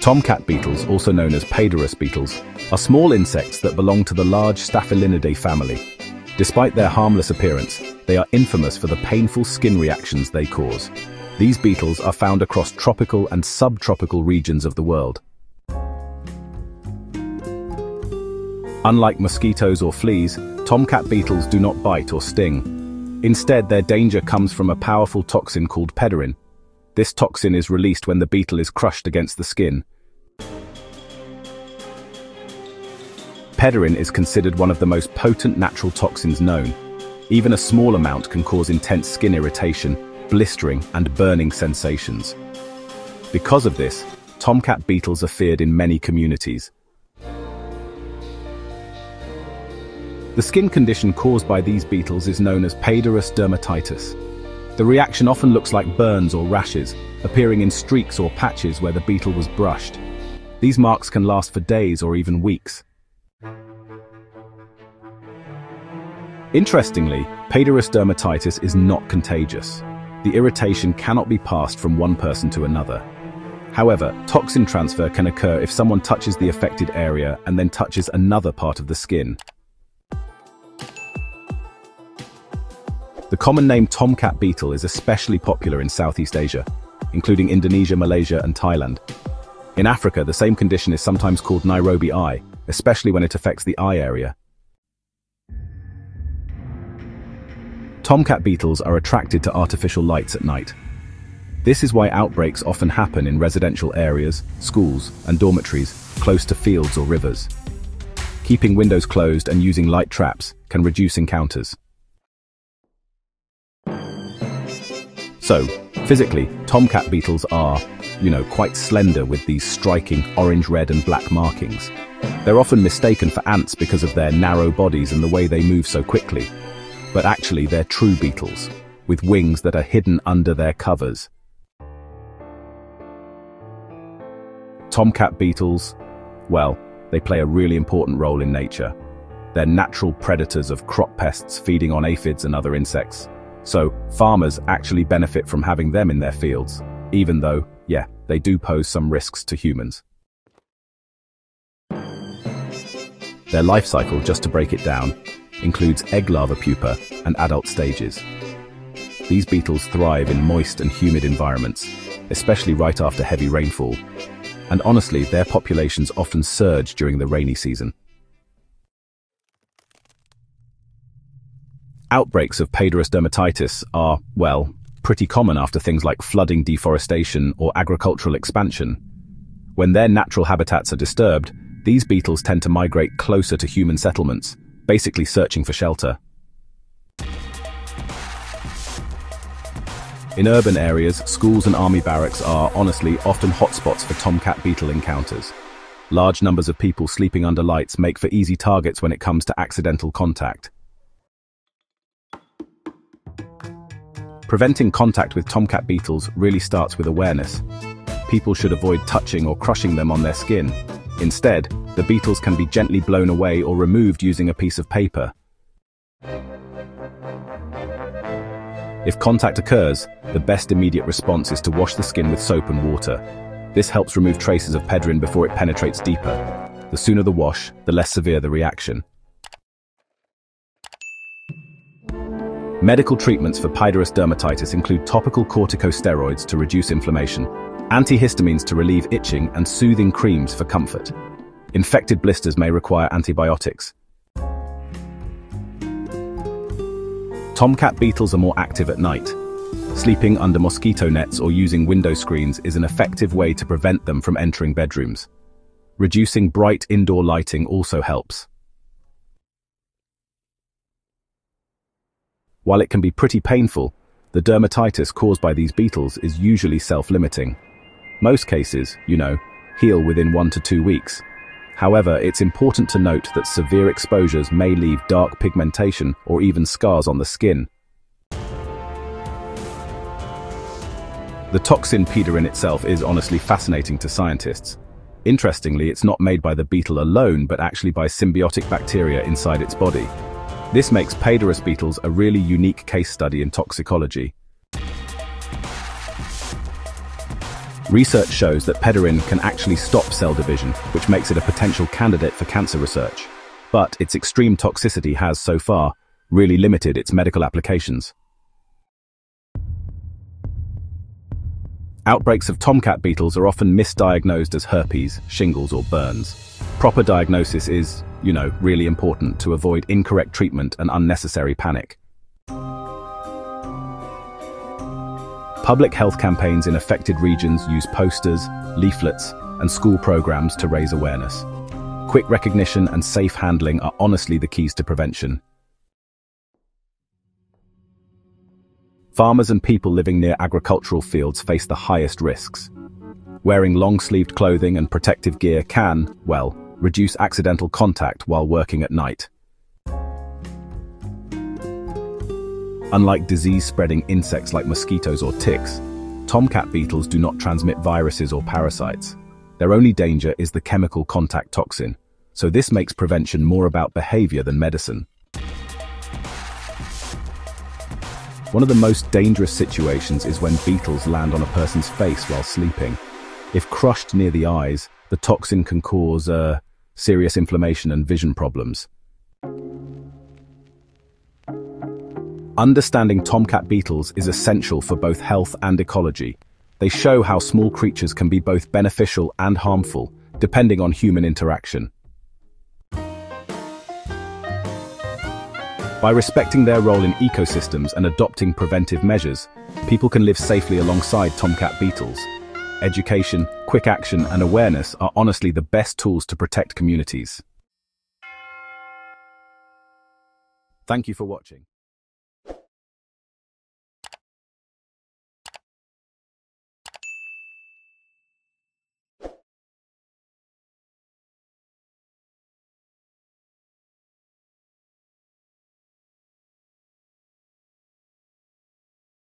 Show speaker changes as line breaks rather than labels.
Tomcat beetles, also known as Paederus beetles, are small insects that belong to the large Staphylinidae family. Despite their harmless appearance, they are infamous for the painful skin reactions they cause. These beetles are found across tropical and subtropical regions of the world. Unlike mosquitoes or fleas, tomcat beetles do not bite or sting. Instead, their danger comes from a powerful toxin called pederin. This toxin is released when the beetle is crushed against the skin. Pederin is considered one of the most potent natural toxins known. Even a small amount can cause intense skin irritation, blistering, and burning sensations. Because of this, tomcat beetles are feared in many communities. The skin condition caused by these beetles is known as Paederus Dermatitis. The reaction often looks like burns or rashes, appearing in streaks or patches where the beetle was brushed. These marks can last for days or even weeks. Interestingly, Paederus dermatitis is not contagious. The irritation cannot be passed from one person to another. However, toxin transfer can occur if someone touches the affected area and then touches another part of the skin. The common name tomcat beetle is especially popular in Southeast Asia, including Indonesia, Malaysia, and Thailand. In Africa, the same condition is sometimes called Nairobi eye, especially when it affects the eye area. Tomcat beetles are attracted to artificial lights at night. This is why outbreaks often happen in residential areas, schools, and dormitories close to fields or rivers. Keeping windows closed and using light traps can reduce encounters. So, physically, tomcat beetles are, quite slender with these striking orange, red, and black markings. They're often mistaken for ants because of their narrow bodies and the way they move so quickly. But actually, they're true beetles, with wings that are hidden under their covers. Tomcat beetles, well, they play a really important role in nature. They're natural predators of crop pests feeding on aphids and other insects. So, farmers actually benefit from having them in their fields, even though, they do pose some risks to humans. Their life cycle, just to break it down, includes egg larva pupa and adult stages. These beetles thrive in moist and humid environments, especially right after heavy rainfall. And honestly, their populations often surge during the rainy season. Outbreaks of Paederus dermatitis are, pretty common after things like flooding, deforestation, or agricultural expansion. When their natural habitats are disturbed, these beetles tend to migrate closer to human settlements, basically searching for shelter. In urban areas, schools and army barracks are, honestly, often hotspots for tomcat beetle encounters. Large numbers of people sleeping under lights make for easy targets when it comes to accidental contact. Preventing contact with tomcat beetles really starts with awareness. People should avoid touching or crushing them on their skin. Instead, the beetles can be gently blown away or removed using a piece of paper. If contact occurs, the best immediate response is to wash the skin with soap and water. This helps remove traces of pederin before it penetrates deeper. The sooner the wash, the less severe the reaction. Medical treatments for Paederus dermatitis include topical corticosteroids to reduce inflammation, antihistamines to relieve itching, and soothing creams for comfort. Infected blisters may require antibiotics. Tomcat beetles are more active at night. Sleeping under mosquito nets or using window screens is an effective way to prevent them from entering bedrooms. Reducing bright indoor lighting also helps. While it can be pretty painful, the dermatitis caused by these beetles is usually self-limiting. Most cases, heal within 1 to 2 weeks. However, it's important to note that severe exposures may leave dark pigmentation or even scars on the skin. The Toxin Pederin itself is honestly fascinating to scientists. Interestingly, it's not made by the beetle alone, but actually by symbiotic bacteria inside its body. This makes Paederus beetles a really unique case study in toxicology. Research shows that Pederin can actually stop cell division, which makes it a potential candidate for cancer research. But its extreme toxicity has, so far, really limited its medical applications. Outbreaks of tomcat beetles are often misdiagnosed as herpes, shingles, or burns. Proper diagnosis is, really important to avoid incorrect treatment and unnecessary panic. Public health campaigns in affected regions use posters, leaflets, and school programs to raise awareness. Quick recognition and safe handling are honestly the keys to prevention. Farmers and people living near agricultural fields face the highest risks. Wearing long-sleeved clothing and protective gear can, reduce accidental contact while working at night. Unlike disease-spreading insects like mosquitoes or ticks, tomcat beetles do not transmit viruses or parasites. Their only danger is the chemical contact toxin, so this makes prevention more about behavior than medicine. One of the most dangerous situations is when beetles land on a person's face while sleeping. If crushed near the eyes, the toxin can cause serious inflammation and vision problems. Understanding tomcat beetles is essential for both health and ecology. They show how small creatures can be both beneficial and harmful, depending on human interaction. By respecting their role in ecosystems and adopting preventive measures, people can live safely alongside tomcat beetles. Education, quick action, and awareness are honestly the best tools to protect communities. Thank you for watching.